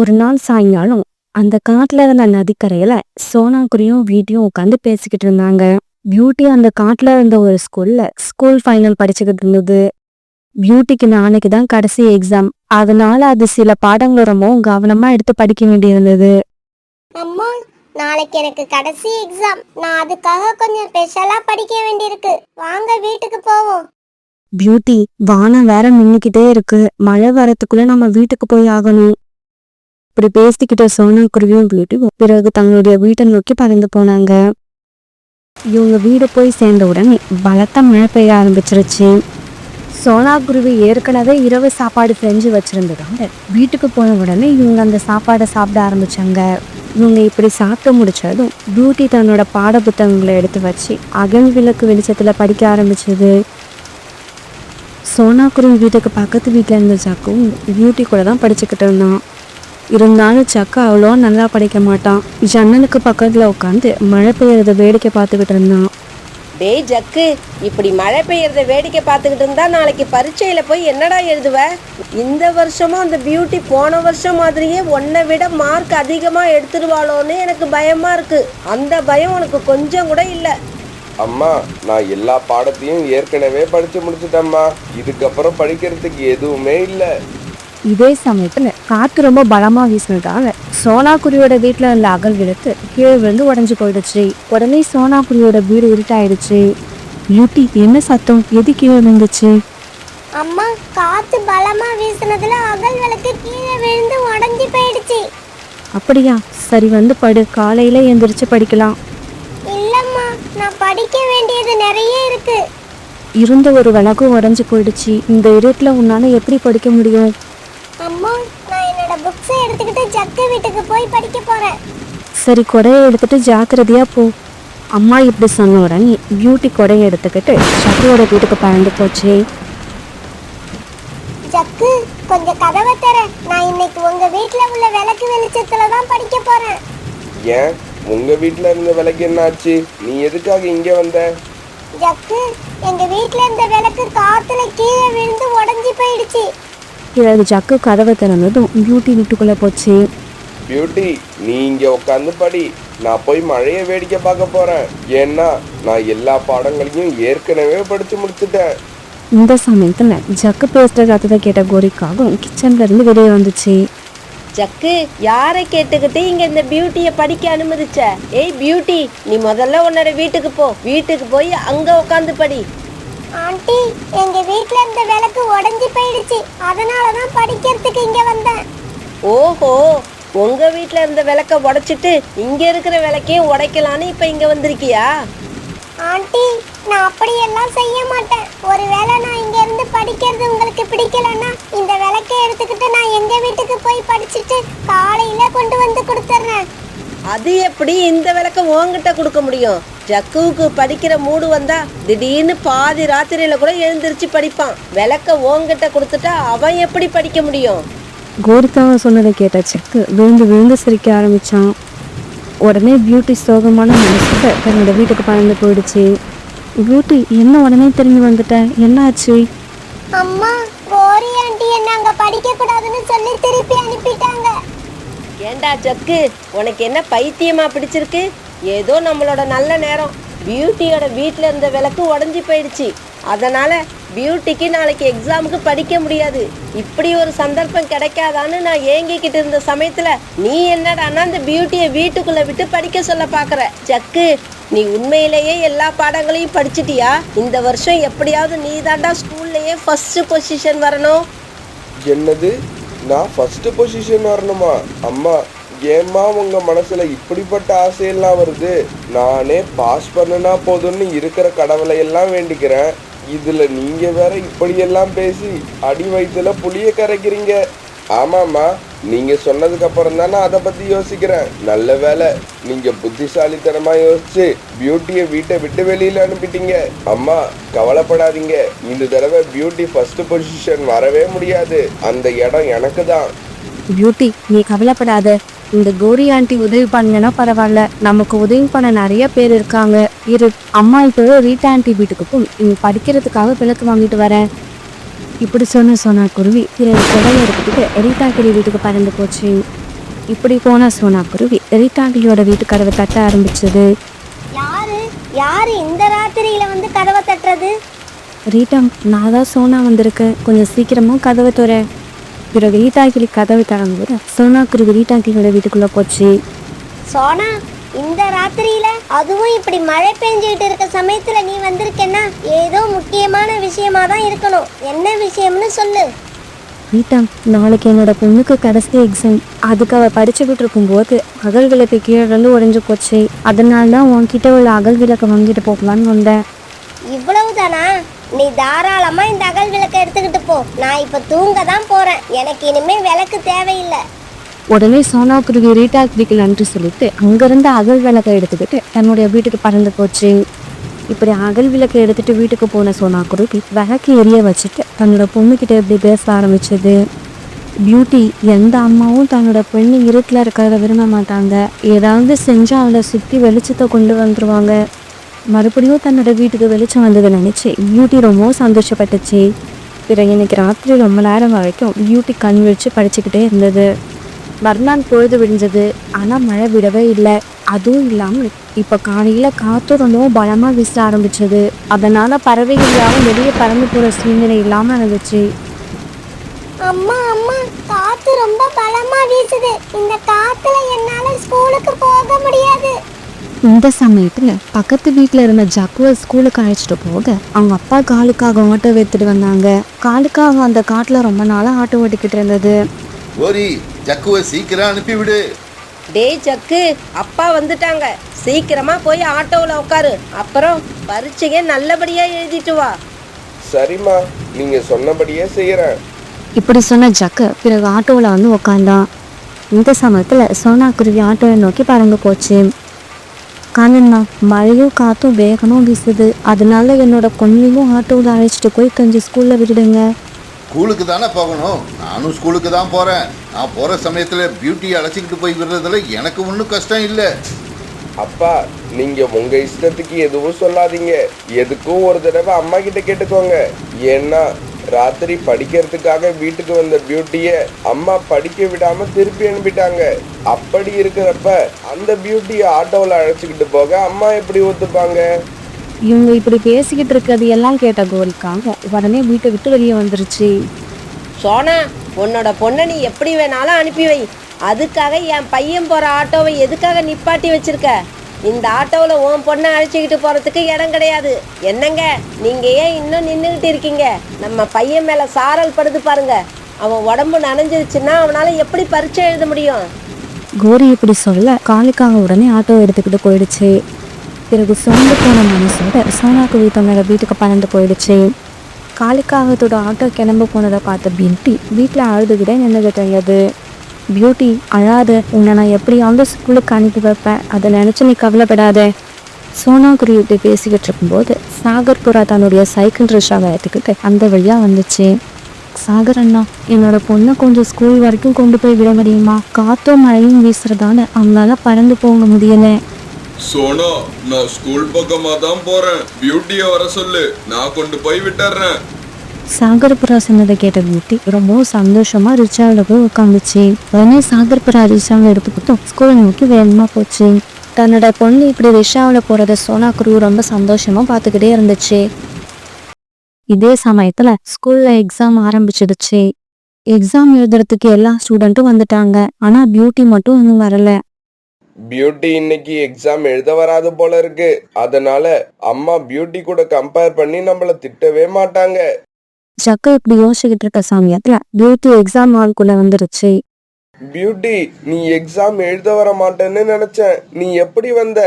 ஒரு நாள் சாயங்காலம் அந்த காட்டுல இருந்த நதிக்கரையில சோனாக்குரியும் வீட்டையும் உட்காந்து பேசிக்கிட்டு இருந்தாங்க. பியூட்டி அந்த காட்டுல இருந்த ஒரு ஸ்கூல் ஃபைனல் படிச்சுக்கிட்டு இருந்தது. பியூட்டிக்கு நாளைக்கு தான் கடைசி எக்ஸாம். அதனால அது சில பாடங்களை ரொம்பவும் கவனமா எடுத்து படிக்க வேண்டியிருந்தது. அம்மா, நாளைக்கு எனக்கு கடைசி எக்ஸாம். நான் அதுக்காக கொஞ்சம் ஸ்பெஷலா படிக்க வேண்டியிருக்கு. வாங்க வீட்டுக்கு போவோம். பியூட்டி, வானம் வேற மின்னிக்கிட்டே இருக்கு. மழை வரத்துக்குள்ள நம்ம வீட்டுக்கு போய் ஆகணும். இப்படி பேசிக்கிட்ட சோனாக்குருவியும் பியூட்டியும் பிறகு தங்களுடைய வீட்டை நோக்கி பறந்து போனாங்க. இவங்க வீடு போய் சேர்ந்த உடனே பலத்த மழை பெய்ய ஆரம்பிச்சிருச்சு. சோனாக்குருவி ஏற்கனவே இரவு சாப்பாடு செஞ்சு வச்சிருந்ததாங்க வீட்டுக்கு போன உடனே இவங்க அந்த சாப்பாடை சாப்பிட ஆரம்பிச்சாங்க. இவங்க இப்படி சாப்பிட்டு முடிச்சதும் பியூட்டி தன்னோட பாட புத்தகங்களை எடுத்து வச்சு அகல் விளக்கு வெளிச்சத்துல படிக்க ஆரம்பிச்சது. சோனாக்குருவி வீட்டுக்கு பக்கத்து வீட்டில் இருந்த சக்கும் பியூட்டி கூட தான் படிச்சுக்கிட்டு இருந்தான். இருந்தாலும் சக்கு அவ்வளோ நல்லா படிக்க மாட்டான். ஜன்னலுக்கு பக்கத்தில் உட்காந்து மழை பெய்யறத வேடிக்கை பார்த்துக்கிட்டு இருந்தான். டேய் ஜக்கு, இப்படி மழை பெய்யறத வேடிக்கை பார்த்துக்கிட்டு இருந்தா நாளைக்கு பரீட்சையில போய் என்னடா எழுதுவ? இந்த வருஷமும் அந்த பியூட்டி போன வருஷம் மாதிரியே உன்னை விட மார்க் அதிகமா எடுத்துடுவாளோன்னு எனக்கு பயமா இருக்கு. அந்த பயம் உனக்கு கொஞ்சம் கூட இல்லை. அம்மா, நான் எல்லா பாடத்தையும் ஏற்கனவே படிச்சு முடிச்சுட்டேம்மா. இதுக்கப்புறம் படிக்கிறதுக்கு எதுவுமே இல்லை. இதே சமயத்துல காற்று ரொம்ப பலமா வீசினதால சோனாக்குருவியோட வீட்டுல இருந்த அகல் விளக்கு கீழே விழுந்து உடஞ்சு போயிடுச்சு. உடனே சோனாக்குருவியோட வீடு இருட்டாயிடுச்சு. பியூட்டி, என்ன சத்தம்? எது கீழே விழுந்துச்சு? அம்மா, காத்து பலமா வீசினதுல அகல் விளக்கு கீழே விழுந்து உடைஞ்சு போயிடுச்சு. அப்படியா? சரி, வந்து படு. காலையில எந்திரிச்சு படிக்கலாம். இல்லம்மா, நான் படிக்க வேண்டியது நிறைய இருக்கு. இருந்த ஒரு விளக்கும் உடஞ்சு போயிடுச்சு. இந்த இருட்டுல உன்னால எப்படி படிக்க முடியும்? அம்மா, நான் என்னோட புக்ஸை எடுத்துக்கிட்டு ஜக்கு வீட்டுக்கு போய் படிக்க போறேன். சரி, கொடையை எடுத்துட்டு ஜாக்கிரதையா போ. அம்மா இப்படி சொன்ன உடனே பியூட்டி கொடையை எடுத்துக்கிட்டு சக்குவோட வீட்டுக்கு பறந்து போச்சு. ஜக்கு, கொஞ்சம் கதவை தர. நான் இன்னைக்கு உங்க வீட்டுல உள்ள விளக்கு வெளிச்சத்துல தான் படிக்க போறேன். ஏன், உங்க வீட்டுல இருந்த விளக்கு என்ன ஆச்சு? நீ எதுக்காக இங்க வந்த? ஜக்கு, எங்க வீட்டுல இருந்த விளக்கு காத்துல கீழே விழுந்து உடைஞ்சு போயிடுச்சு. பிறகு ஜக்கு கதவை திறந்ததும் பியூட்டி வீட்டுக்குள்ள போச்சு. பியூட்டி, நீ இங்க உட்காந்து படி. நான் போய் மழையை வேடிக்கை பார்க்க போறேன். ஏன்னா நான் எல்லா பாடங்களையும் ஏற்கனவே படிச்சு முடிச்சுட்டேன். இந்த சமயத்துல ஜக்கு பேசுற சத்தத்தை கேட்ட கோரிக்காகவும் கிச்சன்ல இருந்து வெளியே வந்துச்சு. ஜக்கு, யாரை கேட்டுக்கிட்டு இங்க இந்த பியூட்டிய படிக்க அனுமதிச்ச? ஏய் பியூட்டி, நீ முதல்ல உன்னோட வீட்டுக்கு போ. வீட்டுக்கு போய் அங்க உட்காந்து படி. ஆண்டி, எங்க வீட்டுல இருந்த விளக்கு உடைஞ்சு போயிடுச்சு. அதனாலதான் படிக்கிறதுக்கு இங்க வந்தேன். ஓஹோ, உங்க வீட்டுல இருந்த விளக்க உடைச்சிட்டு இங்க இருக்கிற விளக்கையும் உடைக்கலான்னு இப்ப இங்க வந்திருக்கியா? ஆண்டி, நான் அப்படியெல்லாம் செய்ய மாட்டேன். ஒருவேளை நான் இங்க இருந்து படிக்கிறது உங்களுக்கு பிடிக்கலன்னா இந்த விளக்கை எடுத்துக்கிட்டு நான் எங்க வீட்டுக்கு போய் படிச்சுட்டு காலையில கொண்டு வந்து கொடுத்துறேன். அது எப்படி இந்த விளக்க உன்கிட்ட கொடுக்க முடியும்? ஜக்குவுக்கு படிக்கிற மூடு வந்தா திடீர்னு பாதி ராத்திரியில கூட எழுந்திருச்சு படிப்பான். விளக்க உன்கிட்ட கொடுத்துட்டா அவன் எப்படி படிக்க முடியும்? கோரிக்காவை சொன்னதை கேட்ட ஜக்கு விழுந்து விழுந்து சிரிக்க ஆரம்பிச்சான். உடனே பியூட்டி சோகமான மனசோட தன்னோட வீட்டுக்கு பறந்து போயிடுச்சு. பியூட்டி, என்ன உடனே திரும்பி வந்துட்ட? என்ன ஆச்சு? அம்மா, கோரி ஆண்டி என்ன அங்க படிக்க கூடாதுன்னு சொல்லி திருப்பி அனுப்பிட்டாங்க. ஏண்டா ஜக்கு, உனக்கு என்ன பைத்தியமா பிடிச்சிருக்கு? ஏதோ நம்மளோட நல்ல நேரம். பியூட்டியோட வீட்டில் இருந்த விளக்கு உடஞ்சி போயிடுச்சு. அதனால பியூட்டிக்கு நாளைக்கு எக்ஸாமுக்கு படிக்க முடியாது. இப்படி ஒரு சந்தர்ப்பம் கிடைக்காதான்னு நான் ஏங்கிக்கிட்டு இருந்த சமயத்துல நீ என்னடான்னா அந்த பியூட்டியை வீட்டுக்குள்ள விட்டு படிக்க சொல்ல பாக்குற. ஜக்கு, நீ உண்மையிலேயே எல்லா பாடங்களையும் படிச்சிட்டியா? இந்த வருஷம் எப்படியாவது நீ தாண்டா ஸ்கூல்லையே ஃபர்ஸ்ட் பொசிஷன் வரணும். என்னது, நான் ஃபர்ஸ்ட் பொசிஷன் வரணுமா? அம்மா, ஏம்மா உங்க மனசுல இப்படிப்பட்ட ஆசையெல்லாம் வருது? நானே பாஸ் பண்ணனா போதும்னு இருக்கிற கடவுளை எல்லாம் வேண்டிக்கிறேன். இதுல நீங்க வேற இப்படியெல்லாம் பேசி அடி வயிற்றுல புளிய கரைக்கிறீங்க. ஆமாம்மா, நீங்க சொன்னதுக்கு அப்புறம் தான் நான் அதை பத்தி யோசிக்கிறேன். நல்ல வேலை, நீங்க புத்திசாலித்தனமா யோசிச்சு பியூட்டியை வீட்டை விட்டு வெளியில அனுப்பிட்டீங்க. அம்மா, கவலைப்படாதீங்க. இந்த தடவை பியூட்டி ஃபர்ஸ்ட் பொசிஷன் வரவே முடியாது. அந்த இடம் எனக்கு தான். பியூட்டி, நீ கவலைப்படாத. இந்த கோரி ஆண்டி உதவி பண்ணனா பரவாயில்ல. நமக்கு உதவி பண்ண நிறைய பேர் இருக்காங்க. அம்மா இப்போ ரீட்டா ஆண்டி வீட்டுக்கு போய் இவங்க படிக்கிறதுக்காக விளக்கு வாங்கிட்டு வரேன். இப்படி சொன்ன சோனாக்குருவி பிறகு கொடையை எடுத்துக்கிட்டு ரீட்டா கிளி வீட்டுக்கு பறந்து போச்சு. இப்படி போன சோனா குருவி ரீட்டாண்டியோட வீட்டு கதவை தட்ட ஆரம்பிச்சது. யாரு யாரு இந்த ராத்திரியில வந்து கதவை தட்டுறது? ரீட்டா, நான் தான் சோனா வந்திருக்கேன், கொஞ்சம் சீக்கிரமா கதவை துற. பிறகு ரீட்டாக்கிளி கதவை தரங்கும்போது சோனா குருவி ரீட்டாக்கிளியோட வீட்டுக்குள்ள போச்சு. சோனா, இந்த ராத்திரியில அதுவும் இப்படி மழை பெஞ்சுக்கிட்டு இருக்க சமயத்துல நீ வந்திருக்கேன்னா ஏதோ முக்கியமான விஷயமா தான் இருக்கணும். என்ன விஷயம்னு சொல்லு. ரீட்டா, நாளைக்கு என்னோட பொண்ணுக்கு கடைசி எக்ஸாம். அதுக்கு அவள் படிச்சுக்கிட்டு இருக்கும்போது அகல் விளக்கு கீழே இருந்து உடைஞ்சு போச்சு. அதனால தான் உன்கிட்ட உள்ள அகல் விளக்கை வாங்கிட்டு போகலான்னு வந்தேன். இவ்வளவுதானா? நீ தாராளமா இந்த அகல் விளக்கை எடுத்துக்கிட்டு போ. நான் இப்ப தூங்க தான் போறேன். எனக்கு இனிமே விளக்கு தேவையில்லை. உடனே சோனா குருவி ரீட்டாக்கிளிக்கு நன்றி சொல்லிட்டு அங்கிருந்து அகல் விளக்கை எடுத்துக்கிட்டு தன்னுடைய வீட்டுக்கு பறந்து போச்சு. இப்படி அகல் விளக்கை எடுத்துட்டு வீட்டுக்கு போன சோனா குருவி விளக்கு எரிய வச்சுட்டு தன்னோட பொண்ணுக்கிட்ட இப்படி பேச ஆரம்பிச்சது. பியூட்டி, எந்த அம்மாவும் தன்னோட பொண்ணு இருட்டில் இருக்கிறத விரும்ப மாட்டாங்க. ஏதாவது செஞ்சா அவளை சுற்றி வெளிச்சத்தை கொண்டு வந்துருவாங்க. மறுபடியும் தன்னோட வீட்டுக்கு வெளிச்சம் வந்ததை நினைச்சு பியூட்டி ரொம்ப சந்தோஷப்பட்டுச்சு. பிறகு இன்னைக்கு ராத்திரி ரொம்ப நேரம் வரைக்கும் பியூட்டி கண் விழிச்சு படிச்சுக்கிட்டே இருந்தது. மறுநாள் பொழுது விடிஞ்சது. ஆனால் மழை விடவே இல்லை. அதுவும் இல்லாமல் இப்போ காலையில் காற்று ரொம்பவும் பலமாக வீச ஆரம்பிச்சது. அதனால பறவைகள் யாரும் வெளியே பறந்து போகிற சூழ்நிலை இல்லாமல் இருந்துச்சு. அம்மா அம்மா, காத்து ரொம்ப பலமா வீசுது. இந்த காத்துல என்னால ஸ்கூலுக்கு போக முடியாது. இந்த சமயத்தில் பக்கத்து வீட்டில் இருந்த ஜக்குவை ஸ்கூலுக்கு அழைச்சிட்டு போக அவங்க அப்பா காலுக்காக ஆட்டோ எடுத்துட்டு வந்தாங்க. காலுக்காக அந்த காட்டில் ரொம்ப நாளாக ஆட்டோ ஓட்டிக்கிட்டு இருந்தது. ஓரி, ஜக்குவை சீக்கிரம் அனுப்பிவிடு. டேய் ஜக்கு, அப்பா வந்துட்டாங்க. சீக்கிரமா போய் ஆட்டோவில் உட்காரு. அப்புறம் பரீட்சையை நல்லபடியா எழுதிட்டு வா. சரிம்மா, நீங்க சொன்னபடியே செய்யறேன். இப்படி சொன்ன ஜக்கு பிறகு ஆட்டோவில் வந்து உக்காந்தான். இந்த சமயத்தில் சோனா குருவி ஆட்டோவை நோக்கி பறந்து போச்சு. காணண்ணா, மழையும் காற்றும் வேகமும் வீசுது. அதனால என்னோட பொண்ணையும் ஆட்டோவில் அழைச்சிட்டு போய் கொஞ்சம் ஸ்கூலில் விட்டுடுங்க. ஸ்கூலுக்கு தானே போகணும். நானும் ஸ்கூலுக்கு தான் போகிறேன். நான் போகிற சமயத்தில் பியூட்டியை அழைச்சிக்கிட்டு போய் விடுறதுல எனக்கு ஒன்றும் கஷ்டம் இல்லை. அப்பா, நீங்க உங்க இஷ்டத்துக்கு எதுவும் சொல்லாதீங்க. எதுக்கும் ஒரு தடவை அம்மா கிட்ட கேட்டுக்கோங்க. ஏன்னா ராத்திரி படிக்கிறதுக்காக வீட்டுக்கு வந்த பியூட்டிய அம்மா படிக்க விடாம திருப்பி அனுப்பிட்டாங்க. அப்படி இருக்கிறப்ப அந்த பியூட்டியை ஆட்டோவில் அழைச்சிக்கிட்டு போக அம்மா எப்படி ஒத்துப்பாங்க? இவங்க இப்படி பேசிக்கிட்டு இருக்கிறது எல்லாம் கேட்ட கோரிக்காங்க உடனே வீட்டை விட்டு வெளியே வந்துருச்சு. சோனா, உன்னோட பொண்ணை நீ எப்படி வேணாலும் அனுப்பி வை. அதுக்காக என் பையன் போகிற ஆட்டோவை எதுக்காக நிப்பாட்டி வச்சிருக்க? இந்த ஆட்டோவில் உன் பொண்ணை அழைச்சிக்கிட்டு போகிறதுக்கு இடம் கிடையாது. என்னங்க, நீங்கள் ஏன் இன்னும் நின்றுக்கிட்டு இருக்கீங்க? நம்ம பையன் மேலே சாரல் படுது பாருங்க. அவன் உடம்பு நனைஞ்சிருச்சுன்னா அவனால் எப்படி பரீட்சை எழுத முடியும்? கோரி இப்படி சொல்ல காலுக்காக உடனே ஆட்டோ எடுத்துக்கிட்டு போயிடுச்சு. பிறகு சொந்த போன மனசோட சோனா குருவி தன்னோட வீட்டுக்கு பறந்து போயிடுச்சு. காலுக்காகத்தோட ஆட்டோ கிளம்ப போனதை பார்த்த பியூட்டி வீட்டில் அழுதுகிட்டே நின்றுகிட்டு இருந்தது. பியூட்டி, அழாத, உன்னை நான் எப்படியாவது ஸ்கூலுக்கு அனுப்பி வைப்பேன். அதை நினச்சி நீ கவலைப்படாத. சோனா குருவி இப்படி பேசிக்கிட்டு இருக்கும்போது சாகர் புறா தன்னுடைய சைக்கிள் ரிக்ஷாவை எடுத்துக்கிட்டு அந்த வழியாக வந்துச்சு. சாகர் அண்ணா, என்னோட பொண்ணை கொஞ்சம் ஸ்கூல் வரைக்கும் கொண்டு போய் விட முடியுமா? காற்றும் மழையும் வீசுறதால அவங்களால பறந்து போக முடியல. சோனா, நான் ஸ்கூல் பக்கமா தான் போறேன். பியூட்டிய வர சொல்லு, நான் கொண்டு போய் விட்டுறேன். சாகர்புரா சொன்னதை கேட்ட பியூட்டி ரொம்ப சந்தோஷமா ரிக்ஷாவில் போய் உட்காந்துச்சு. உடனே சாகர்புரா ரிக்ஷாவை எடுத்துக்கிட்டும் ஸ்கூலை நோக்கி வேகமா போச்சு. தன்னோட பொண்ணு இப்படி ரிக்ஷாவில் போறத சோனா குருவி ரொம்ப சந்தோஷமா பார்த்துக்கிட்டே இருந்துச்சு. இதே சமயத்துல ஸ்கூல்ல எக்ஸாம் ஆரம்பிச்சிடுச்சு. எக்ஸாம் எழுதுறதுக்கு எல்லா ஸ்டூடெண்ட்டும் வந்துட்டாங்க. ஆனா பியூட்டி மட்டும் இன்னும் வரல. பியூட்டி இன்னைக்கு எக்ஸாம் எழுத வராது போல இருக்கு. அதனால அம்மா பியூட்டி கூட கம்பேர் பண்ணி நம்மள திட்டவே மாட்டாங்க. ஜக்கு இப்படி யோசிச்சுக்கிட்டு இருக்க சமயத்துல பியூட்டி எக்ஸாம் ஹால்குள்ள வந்துருச்சு. பியூட்டி, நீ எக்ஸாம் எழுத வர மாட்டேன்னு நினைச்சேன். நீ எப்படி வந்த?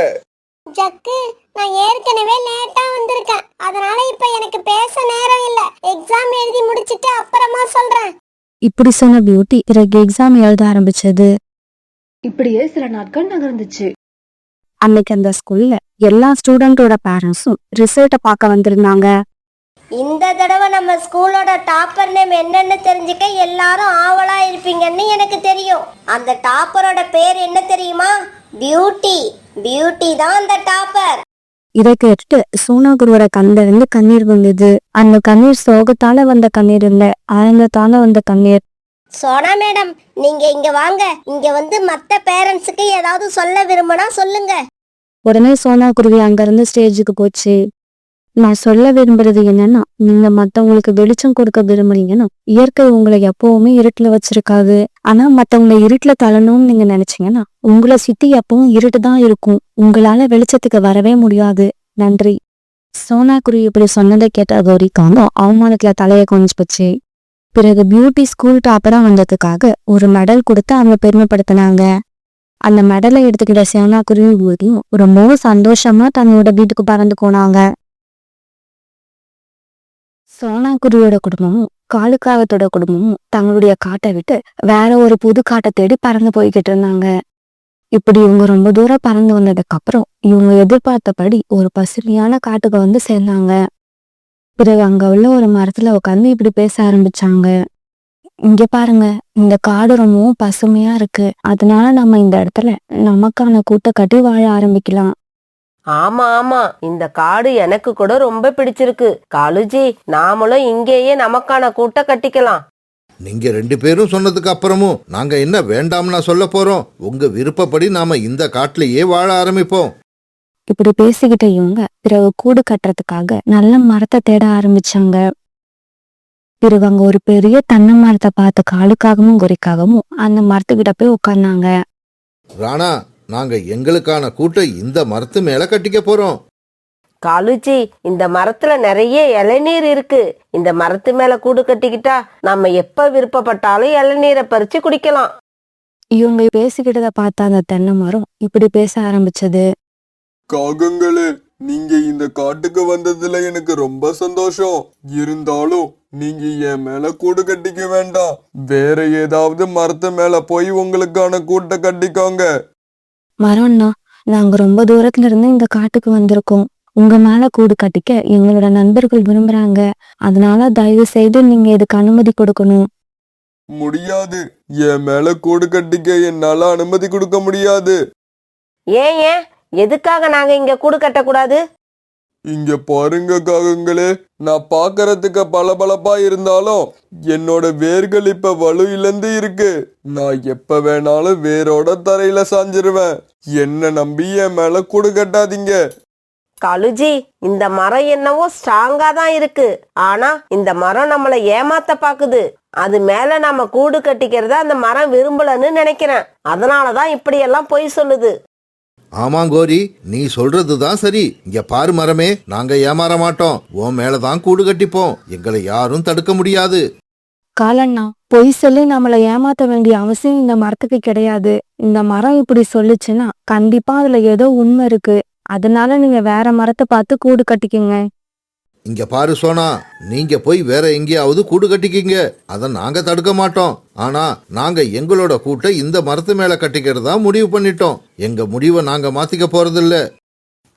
ஜக்கு, நான் ஏற்கனவே லேட்டா வந்திருக்கேன். அதனால இப்ப எனக்கு பேச நேரம் இல்ல. எக்ஸாம் எழுதி முடிச்சிட்டு அப்புறமா சொல்றேன். இப்படி சொன்ன பியூட்டி பிறகு எக்ஸாம் எழுத ஆரம்பிச்சது. இப்படியே சில நாட்கள் நகர்ந்துச்சு. அன்னைக்கு அந்த ஸ்கூல்ல எல்லா ஸ்டூடெண்டோட பேரண்ட்ஸும் ரிசல்ட்டை பார்க்க வந்திருந்தாங்க. இந்த தடவை நம்ம ஸ்கூலோட டாப்பர் நேம் என்னன்னு தெரிஞ்சுக்க எல்லாரும் ஆவலா இருப்பீங்கன்னு எனக்கு தெரியும். அந்த டாப்பரோட பேர் என்ன தெரியுமா? பியூட்டி. பியூட்டி தான் அந்த டாப்பர். இதை கேட்டுட்டு சோனா குருவோட கண்ணில இருந்து கண்ணீர் வந்தது. அந்த கண்ணீர் சோகத்தால வந்த கண்ணீர் இல்ல, ஆனந்தத்தால வந்த கண்ணீர். சோனா மேடம், நீங்க இங்க வாங்க. இங்க வந்து மத்த பேரண்ட்ஸுக்கு ஏதாவது சொல்ல விரும்பினா சொல்லுங்க. உடனே சோனா குருவி அங்கிருந்து ஸ்டேஜுக்கு போச்சு. நான் சொல்ல விரும்புறது என்னன்னா, நீங்க மத்தவங்களுக்கு வெளிச்சம் கொடுக்க விரும்புறீங்கன்னா இயற்கை உங்களை எப்பவுமே இருட்டுல வச்சிருக்காது. ஆனா மத்தவங்களை இருட்டுல தள்ளணும்னு நீங்க நினைச்சீங்கன்னா உங்களை சுத்தி எப்பவும் இருட்டு தான் இருக்கும். உங்களால வெளிச்சத்துக்கு வரவே முடியாது. நன்றி. சோனா குருவி இப்படி சொன்னதை கேட்ட கௌரிக்காங்க அவமானத்துல தலையை கொஞ்சம் போச்சு. பிறகு பியூட்டி ஸ்கூல் டாப்பரா வந்ததுக்காக ஒரு மெடல் கொடுத்து அவங்க பெருமைப்படுத்தினாங்க. அந்த மெடலை எடுத்துக்கிட்ட சோனா குருவி ஊதியும் ரொம்பவும் சந்தோஷமா தன்னோட வீட்டுக்கு பறந்து போனாங்க. சோனா குருவியோட குடும்பமும் காலுக்காகத்தோட குடும்பமும் தங்களுடைய காட்டை விட்டு வேற ஒரு புது காட்டை தேடி பறந்து போய்கிட்டு இருந்தாங்க. இப்படி இவங்க ரொம்ப தூரம் பறந்து வந்ததுக்கு அப்புறம் இவங்க எதிர்பார்த்தபடி ஒரு பசுமையான காட்டுக்கு வந்து சேர்ந்தாங்க. பிறகு அங்க உள்ள ஒரு மரத்துல உட்காந்து இப்படி பேச ஆரம்பிச்சாங்க. இங்க பாருங்க, இந்த காடு ரொம்பவும் பசுமையா இருக்கு. அதனால நம்ம இந்த இடத்துல நமக்கான கூட்டை கட்டி வாழ ஆரம்பிக்கலாம். ஆமா ஆமா, இந்த காடு எனக்கு கூட ரொம்ப பிடிச்சிருக்கு. காலுஜி, நாமளும் இங்கேயே நமக்கான கூட்ட கட்டிக்கலாம். நீங்க 2 பேரும் சொன்னதுக்கு அப்புறமும் நாங்க என்ன வேண்டாம்னா சொல்ல போறோம்? உங்க விருப்பப்படி நாம இந்த காட்டிலேயே வாழ ஆரம்பிப்போம். இப்படி பேசிக்கிட்ட இவங்க பிறகு கூடு கட்டுறதுக்காக நல்ல மரத்தை தேட ஆரம்பிச்சாங்க. பிறகு அங்க ஒரு பெரிய தென்னை மரத்தை பார்த்த காலுக்காகவும் குறிக்காகவும் அந்த மரத்துக்கிட்ட போய் உட்கார்ந்தாங்க. ராணா, நாங்க எங்களுக்கான கூட்டை இந்த மரத்து மேல கட்டிக்க போறோம். காலுஜி, இந்த மரத்துல நிறைய இளநீர் இருக்கு. இந்த மரத்து மேல கூடு கட்டிக்கிட்டா நம்ம எப்ப விருப்பப்பட்டாலும் இளநீரை பறிச்சு குடிக்கலாம். இவங்க பேசிக்கிட்டத பார்த்த அந்த தென்னை மரம் இப்படி பேச ஆரம்பிச்சது. காகங்களே, நீங்க இந்த காட்டுக்கு வந்ததுல எனக்கு ரொம்ப சந்தோஷம். இருந்தாலும் நீங்க என் மேல கூடு கட்டிக்க வேண்டாம். வேற ஏதாவது மரத்து மேல போய் உங்களுக்கான கூட்டை கட்டிக்கோங்க. மரம்னா, நாங்க ரொம்ப தூரத்துல இருந்து இந்த காட்டுக்கு வந்திருக்கோம். உங்க மேல கூடு கட்டிக்க எங்களோட நண்பர்கள் விரும்புறாங்க. அதனால தயவு செய்து நீங்க இதுக்கு அனுமதி கொடுக்கணும். முடியாது. என் மேல கூடு கட்டிக்க என்னால அனுமதி கொடுக்க முடியாது. ஏன் ஏன் எதுக்காக நாங்க இங்க கூடு கட்டக்கூடாது? இங்க பாருங்க காகங்களே, நான் பாக்கறதுக்கு பளபளப்பா இருந்தாலும் என்னோட வேர்கள் இப்ப வலு இழந்து இருக்கு. நான் எப்ப வேணாலும் வேரோட தரையில சாஞ்சிருவேன். என்ன நம்பி என் மேல கூடு கட்டாதீங்க. காலுஜி, இந்த மரம் என்னவோ ஸ்ட்ராங்கா தான் இருக்கு. ஆனா இந்த மரம் நம்மளை ஏமாத்த பாக்குது. அது மேல நாம கூடு கட்டிக்கிறத அந்த மரம் விரும்பலன்னு நினைக்கிறேன். அதனாலதான் இப்படி எல்லாம் பொய் சொல்லுது. ஆமாங்கோரி, நீ சொல்றதுதான் சரி. இங்க பாரு மரமே, நாங்க ஏமாற மாட்டோம். உன் மேலதான் கூடு கட்டிப்போம். எங்களை யாரும் தடுக்க முடியாது. காலண்ணா, பொய் சொல்லி நம்மளை ஏமாத்த வேண்டிய அவசியம் இந்த மரத்துக்கு கிடையாது. இந்த மரம் இப்படி சொல்லுச்சுன்னா கண்டிப்பா அதுல ஏதோ உண்மை இருக்கு. அதனால நீங்க வேற மரத்தை பார்த்து கூடு கட்டிக்கங்க. இங்க பாரு சோனா, நீங்க போய் வேற எங்கேயாவது கூடு கட்டிக்கிங்க. அத நாங்க தடுக்க மாட்டோம். ஆனா நாங்க எங்களோட கூட்டை இந்த மரத்து மேல கட்டிக்கிறதா முடிவு பண்ணிட்டோம். எங்க முடிவை நாங்க மாத்திக்க போறதில்ல.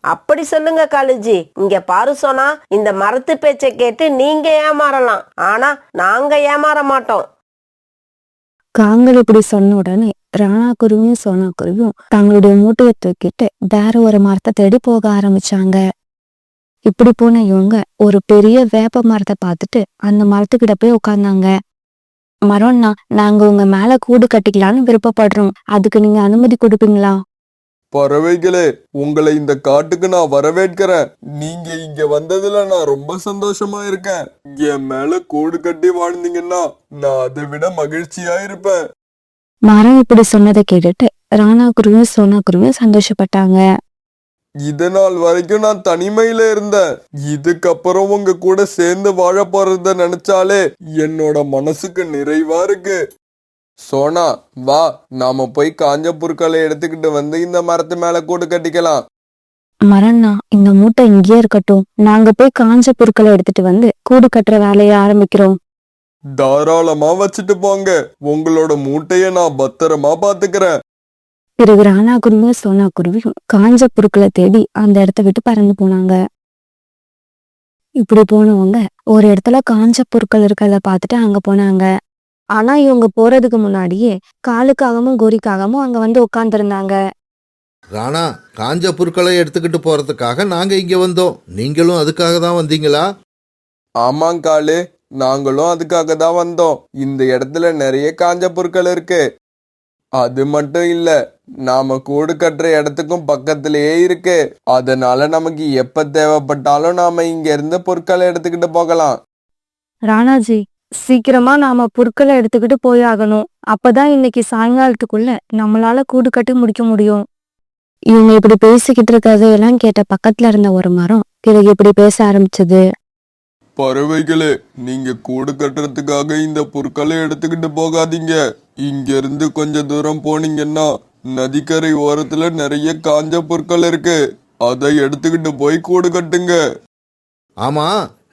அப்படி சொல்லுங்க காலுஜி. இங்க பாரு சோனா, இந்த மரத்து பேச்சை கேட்டு நீங்க ஏமாறலாம். ஆனா நாங்க ஏமாற மாட்டோம். காங்கள் இப்படி சொன்ன உடனே ராணா குருவியும் சோனா குருவியும் தங்களுடைய மூட்டையை தூக்கிட்டு வேற ஒரு மரத்தை தேடி போக ஆரம்பிச்சாங்க. இப்படி போன இவங்க ஒரு பெரிய வேப்ப மரத்தை பார்த்துட்டு அந்த மரத்துக்கிட்ட போய் உட்கார்ந்தாங்க. மரம்னா, நாங்க உங்க மேல கூடு கட்டிக்கலான்னு விருப்பப்படுறோம். அதுக்கு நீங்க அனுமதி கொடுப்பீங்களா? பறவைகளே, உங்களை இந்த காட்டுக்கு நான் வரவேற்கிறேன். நீங்க இங்க வந்ததுல நான் ரொம்ப சந்தோஷமா இருக்கேன். என் மேல கூடு கட்டி வாழ்ந்தீங்கன்னா நான் அதை விட மகிழ்ச்சியா இருப்பேன். மரம் இப்படி சொன்னதை கேட்டுட்டு ராணா குருவியும் சோனா குருவியும் சந்தோஷப்பட்டாங்க. இதனால் வரைக்கும் நான் தனிமையில இருந்தேன். இதுக்கப்புறம் உங்க கூட சேர்ந்து வாழ போறத நினைச்சாலே என்னோட மனசுக்கு நிறைவா இருக்கு. சோனா, வா, நாம போய் காஞ்ச புற்களை எடுத்துக்கிட்டு வந்து இந்த மரத்து மேல கூடு கட்டிக்கலாம். மரம்னா, இந்த மூட்டை இங்கேயே இருக்கட்டும். நாங்க போய் காஞ்ச பொருட்களை எடுத்துட்டு வந்து கூடு கட்டுற வேலையை ஆரம்பிக்கிறோம். தாராளமா வச்சுட்டு போங்க. உங்களோட மூட்டைய நான் பத்திரமா பாத்துக்கிறேன். பிறகு ராணா குருவியும் சோனா குருவியும் காஞ்ச பொருட்களை தேடி அந்த இடத்த விட்டு பறந்து போனாங்க. இப்படி போனவங்க ஒரு இடத்துல காஞ்ச பொருட்கள் இருக்கிறத பார்த்துட்டு அங்க போனாங்க. ஆனா இவங்க போறதுக்கு முன்னாடியே காலுக்காகவும் கோரிக்காகவும் அங்க வந்து உட்கார்ந்துருந்தாங்க. ராணா, காஞ்ச பொருட்களை எடுத்துக்கிட்டு போறதுக்காக நாங்க இங்க வந்தோம். நீங்களும் அதுக்காக தான் வந்தீங்களா? ஆமாங்காலே, நாங்களும் அதுக்காக தான் வந்தோம். இந்த இடத்துல நிறைய காஞ்ச புற்கள் இருக்கு. அது மட்டும் இல்ல, நாம கூடு கட்டுற இடத்துக்கும் பக்கத்திலேயே இருக்கு. அதனால நமக்கு எப்ப தேவைப்பட்டாலும் நாம இங்க இருந்து பொருட்களை எடுத்துக்கிட்டு போகலாம். ராணாஜி, சீக்கிரமா நாம பொருட்களை எடுத்துக்கிட்டு போய் ஆகணும். அப்பதான் இன்னைக்கு சாயங்காலத்துக்குள்ள நம்மளால கூடு கட்டி முடிக்க முடியும். இவங்க இப்படி பேசிக்கிட்டு இருக்கிறதையெல்லாம் கேட்ட பக்கத்துல இருந்த ஒரு மரம் பிறகு இப்படி பேச ஆரம்பிச்சது. பறவைகளே, நீங்க கூடு கட்டுறதுக்காக இந்த பொருட்களை எடுத்துக்கிட்டு போகாதீங்க. இங்க இருந்து கொஞ்ச தூரம் போனீங்கன்னா நதிக்கரை ஓரத்துல நிறைய காஞ்ச பொருட்கள் இருக்கு. அதை எடுத்துக்கிட்டு போய் கூடு கட்டுங்க. ஆமா,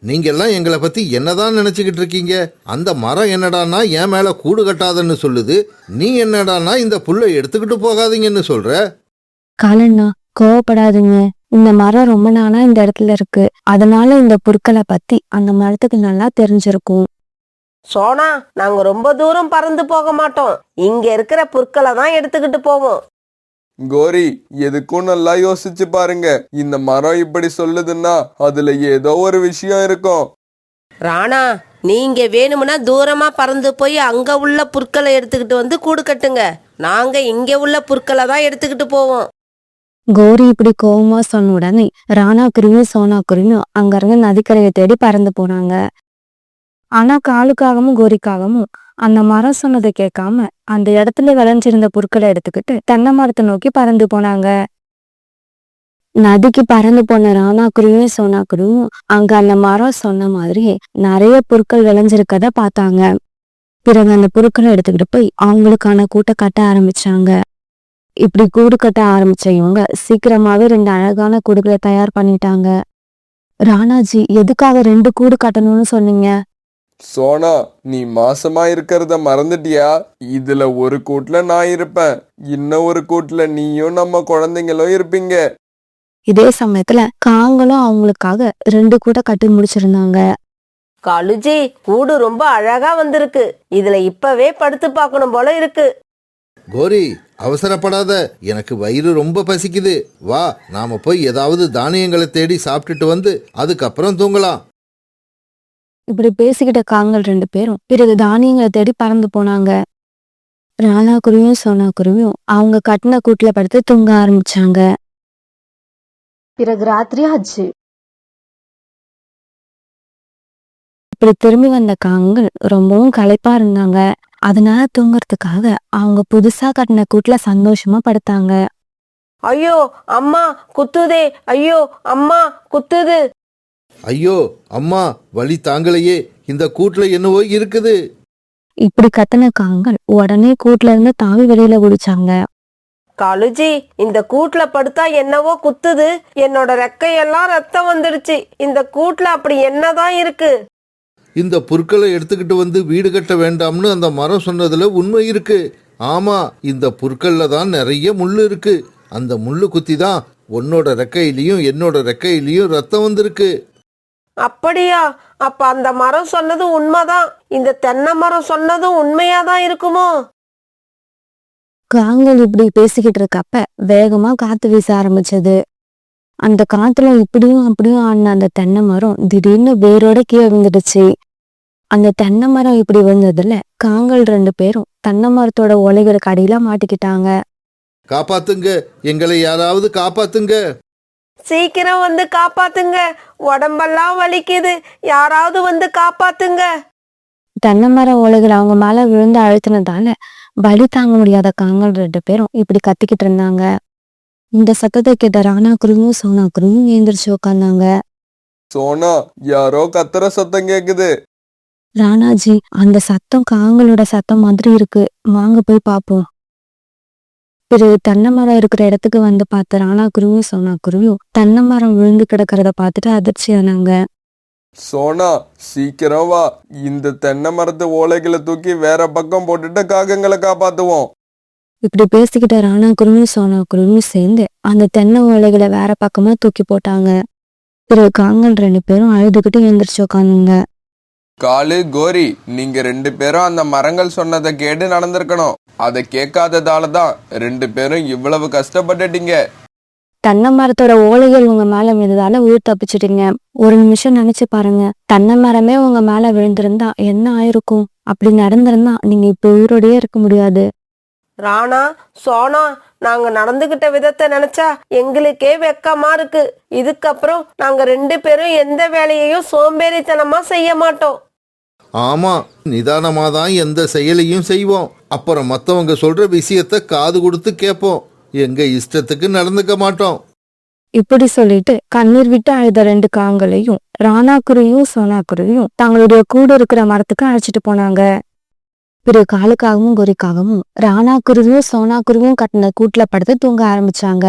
நீங்க எல்லாம் எங்களை பத்தி என்னதான் நினைச்சுக்கிட்டு இருக்கீங்க? அந்த மரம் என்னடான்னா என் மேல கூடு கட்டாதன்னு சொல்லுது. நீ என்னடான்னா இந்த புல்லை எடுத்துக்கிட்டு போகாதீங்கன்னு சொல்ற. காலண்ணா, கோவப்படாதீங்க. இந்த மரம் ரொம்ப நாளா இந்த இடத்துல இருக்கு. அதனால இந்த பொருட்களை பத்தி அந்த மரத்துக்கு நல்லா தெரிஞ்சிருக்கும். சோனா, நாங்க ரொம்ப தூரம் பறந்து போக மாட்டோம். இங்க இருக்கிற புற்களை தான் எடுத்துக்கிட்டு போவோம். கோரி, எதுக்கும் நல்லா யோசிச்சு பாருங்க. இந்த மரம் இப்படி சொல்லுதுன்னா அதுல ஏதோ ஒரு விஷயம் இருக்கும். ராணா, நீங்க வேணும்னா தூரமா பறந்து போய் அங்க உள்ள புற்களை எடுத்துக்கிட்டு வந்து கூடு கட்டுங்க. நாங்க இங்க உள்ள புற்களை தான் எடுத்துக்கிட்டு போவோம். கோரி இப்படி கோவமா சொன்ன உடனே ராணா குருவியும் சோனா குருவியும் அங்கிருந்து நதிக்கரையை தேடி பறந்து போனாங்க. ஆனா காலுக்காகவும் கோரிக்காகவும் அந்த மரம் சொன்னதை கேட்காம அந்த இடத்துல விளைஞ்சிருந்த பொருட்களை எடுத்துக்கிட்டு தென்னை மரத்தை நோக்கி பறந்து போனாங்க. நதிக்கு பறந்து போன ராணா குருவியும் சோனா குருவியும் அங்க அந்த மரம் சொன்ன மாதிரியே நிறைய பொருட்கள் விளைஞ்சிருக்கத பார்த்தாங்க. பிறகு அந்த பொருட்களை எடுத்துக்கிட்டு போய் அவங்களுக்கான கூட்டை கட்ட ஆரம்பிச்சாங்க. இப்படி கூடு கட்ட ஆரம்பிச்ச இவங்க சீக்கிரமாவே 2 அழகான கூடுகளை தயார் பண்ணிட்டாங்க. ராணாஜி, எதுக்காக 2 கூடு கட்டணும்னு சொன்னீங்க? சோனா, நீ மாசமா இருக்கிறத மறந்துட்டியா? இதுல ஒரு கூட்டுல நான் இருப்பேன், இன்னும் ஒரு கூட்டுல நீயும் நம்ம குழந்தைங்களும் இருப்பீங்க. இதே சமயத்துல காங்களும் அவங்களுக்காக 2 கூடை கட்டி முடிச்சிருந்தாங்க. கழுஜி, கூடு ரொம்ப அழகா வந்திருக்கு. இதுல இப்பவே படுத்து பார்க்கணும் போல இருக்கு. கோரி, அவசரப்படாத. எனக்கு வயிறு ரொம்ப பசிக்குது. வா, நாம போய் ஏதாவது தானியங்களை தேடி சாப்பிட்டுட்டு வந்து அதுக்கப்புறம் தூங்கலாம். இப்படி பேசிக்கிட்ட காங்கள் 2 பேரும் பிறகு தானியங்களை தேடி பறந்து போனாங்க. ராணா குருவியும் சோனா குருவியும் அவங்க கட்டின கூட்டுல படுத்து தூங்க ஆரம்பிச்சாங்க. பிறகு ராத்திரி ஆச்சு. இப்படி திரும்பி வந்த காங்கள் ரொம்பவும் களைப்பா இருந்தாங்க. அதனால தூங்குறதுக்காக அவங்க புதுசா கட்டின கூட்டுல சந்தோஷமா படுத்தாங்க. ஐயோ அம்மா குத்துதே, ஐயோ அம்மா குத்துது. ஐயோ அம்மா, வலி தாங்கலையே, இந்த கூட்டுல என்னவோ இருக்குது. இப்படி கத்தின காங்கள் உடனே கூட்டுல இருந்து தாவி வெளியில குடிச்சாங்க. கழுஜி, இந்த கூட்டுல படுத்தா என்னவோ குத்துது. என்னோட ரெக்கையெல்லாம் ரத்தம் வந்துடுச்சு. இந்த கூட்டுல அப்படி என்னதான் இருக்கு? இந்த புற்களை எடுத்துக்கிட்டு வந்து வீடு கட்ட வேண்டாம்னு அந்த மரம் சொன்னதுல உண்மை இருக்கு. ஆமா, இந்த புற்கள்ல தான் நிறைய முள்ளு இருக்கு. அந்த முள்ளு குத்தி தான் உன்னோட ரெக்கையிலையும் என்னோட ரெக்கையிலையும் ரத்தம் வந்திருக்கு. அப்படியா? அப்ப அந்த மரம் சொன்னது உண்மைதான். இந்த தென்னை மரம் சொன்னதும் உண்மையாதான் இருக்குமோ? காங்கள் இப்படி பேசிக்கிட்டு இருக்கப்ப வேகமா காத்து வீச ஆரம்பிச்சது. அந்த காத்துல இப்படியும் அப்படியும் ஆடின அந்த தென்னை மரம் திடீர்னு வேரோட கீழே விழுந்துடுச்சு. அந்த தென்னை மரம் இப்படி விழுந்ததுல காங்கள் 2 பேரும் தென்னை மரத்தோட ஓலைகளுக்கு அடியில மாட்டிக்கிட்டாங்க. காப்பாத்துங்க, எங்களை யாராவது காப்பாத்துங்க. சீக்கிரம் வந்து காப்பாத்துங்க, உடம்பெல்லாம் வலிக்குது, யாராவது வந்து காப்பாத்துங்க. தென்னை மர ஓலைகள் அவங்க மேல விழுந்து அழுத்தினதால வலி தாங்க முடியாத காங்கள் 2 பேரும் இப்படி கத்திக்கிட்டு இருந்தாங்க. இந்த சத்தத்தை கேட்ட ராணா குருவியும் சோனா குருவியும் எழுந்திரிச்சு உட்காந்தாங்க. சோனா, யாரோ கத்துற சத்தம் கேக்குது. ராணாஜி, அந்த சத்தம் காங்களோட சத்தம் மாதிரி இருக்கு, வாங்க போய் பாப்போம். பிறகு தென்னை மரம் இருக்கிற இடத்துக்கு வந்து பார்த்த ராணா குருவியும் சோனா குருவியும் தென்னை மரம் விழுந்து கிடக்கிறத பார்த்துட்டு அதிர்ச்சியானாங்க. சோனா, சீக்கிரம் வா, இந்த தென்னை மரத்து ஓலைகளை தூக்கி வேற பக்கம் போட்டுட்டு காகங்களை காப்பாத்துவோம். இப்படி பேசிக்கிட்ட ராணா குருவியும் சோனா குருவியும் சேர்ந்து அந்த தென்னை ஓலைகளை வேற பக்கமா தூக்கி போட்டாங்க. பிறகு காங்கள் 2 பேரும் அழுதுகிட்டு எழுந்திரிச்சு உட்காந்துங்க. காலு, கோரி, நீங்க 2 பேரும் அந்த மரங்கள் சொன்னதை கேட்டு நடந்திருக்கணும். அதை கேட்காததால தான் 2 பேரும் இவ்வளவு கஷ்டப்பட்டுட்டீங்க. தென்னை மரத்தோட ஓலைகள் உங்க மேல விழுதால உயிர் தப்பிச்சிட்டீங்க. ஒரு நிமிஷம் நினைச்சு பாருங்க, தென்னை மரமே உங்க மேல விழுந்திருந்தா என்ன ஆயிருக்கும்? அப்படி நடந்திருந்தா நீங்க இப்ப உயிரோடயே இருக்க முடியாது. ராணா, சோனா, நாங்க நடந்துகிட்ட விதத்தை நினைச்சா எங்களுக்கே வெக்கமா இருக்கு. இதுக்கப்புறம் நாங்க 2 பேரும் எந்த வேலையையும் சோம்பேறித்தனமா செய்ய மாட்டோம். ஆமா, நிதானமா தான் எந்த செயலையும் செய்வோம். அப்புறம் மத்தவங்க சொல்ற விஷயத்த காது கொடுத்து கேட்போம். எங்க இஷ்டத்துக்கு நடந்துக்க மாட்டோம். இப்படி சொல்லிட்டு கண்ணீர் விட்டு அழுத 2 காங்களையும் ராணா குருவியும் சோனா குருவியும் தங்களுடைய கூட இருக்கிற மரத்துக்கு அழைச்சிட்டு போனாங்க. பிறகு காலுக்காகவும் கோரிக்காகவும் ராணா குருவியும் சோனா குருவியும் கட்டின கூட்டுல படுத்து தூங்க ஆரம்பிச்சாங்க.